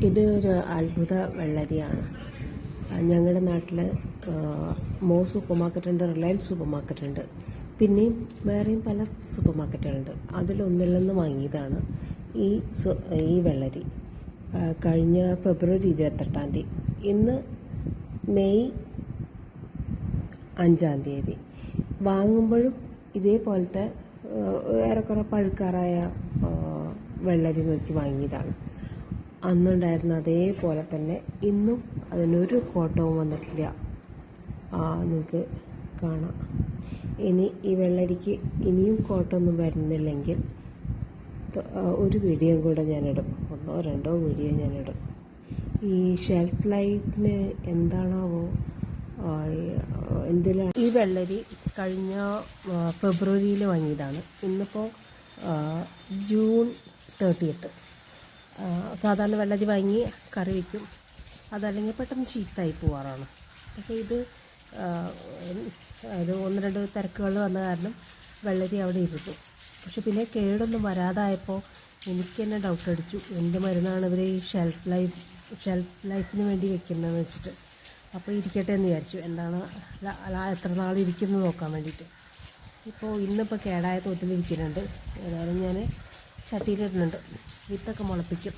ഇത് ഒരു അത്ഭുത വെള്ളരിയാണ്. ഞങ്ങളുടെ നാട്ടിൽ സൂപ്പർ മാർക്കറ്റുണ്ട്, റിലയൻസ് സൂപ്പർ മാർക്കറ്റുണ്ട്, പിന്നെയും വേറെയും പല സൂപ്പർ മാർക്കറ്റുകളുണ്ട്. അതിലൊന്നിൽ നിന്ന് വാങ്ങിയതാണ് ഈ വെള്ളരി. കഴിഞ്ഞ ഫെബ്രുവരി 28 ഇന്ന് മെയ് 5 വാങ്ങുമ്പോഴും ഇതേപോലത്തെ ഏറെക്കുറെ പഴുക്കാറായ വെള്ളരി നോക്കി വാങ്ങിയതാണ്. അന്നുണ്ടായിരുന്ന അതേപോലെ തന്നെ ഇന്നും അതിനൊരു കോട്ടവും വന്നിട്ടില്ല. നിങ്ങൾക്ക് കാണാം. ഇനി ഈ വെള്ളരിക്ക് ഇനിയും കോട്ടമൊന്നും വരുന്നില്ലെങ്കിൽ ഒരു വീഡിയോ കൂടെ ഞാനിടും, 1-2 വീഡിയോ ഞാനിടും. ഈ ഷെൽഫ് ലൈഫിന് എന്താണാവോ എന്തിലാണ്. ഈ വെള്ളരി കഴിഞ്ഞ ഫെബ്രുവരിയിൽ വാങ്ങിയതാണ്. ഇന്നിപ്പോൾ ജൂൺ 30. സാധാരണ വെള്ളരി വാങ്ങി കറി വയ്ക്കും, അതല്ലെങ്കിൽ പെട്ടെന്ന് ചീത്തായി പോവാറാണ്. അപ്പോൾ ഇത് ഒരു 1-2 തിരക്കുകൾ വന്ന കാരണം വെള്ളരി അവിടെ ഇരുന്നു. പക്ഷെ പിന്നെ കേടൊന്നും വരാതായപ്പോൾ എനിക്ക് തന്നെ ഡൗട്ട് അടിച്ചു, എന്ത് മരുന്നാണ് ഇവർ ഈ ഷെൽഫ് ലൈഫിന് വേണ്ടി വെക്കുന്നതെന്ന് വെച്ചിട്ട്. അപ്പോൾ ഇരിക്കട്ടെ എന്ന് വിചാരിച്ചു, എന്താണ് എത്ര നാൾ ഇരിക്കുന്നു നോക്കാൻ വേണ്ടിയിട്ട്. ഇപ്പോൾ കേടായ തോതിലിരിക്കുന്നുണ്ട്. ഏതായാലും ഞാൻ ചട്ടിയിലിടുന്നുണ്ട്, വിത്തൊക്കെ മുളപ്പിക്കും.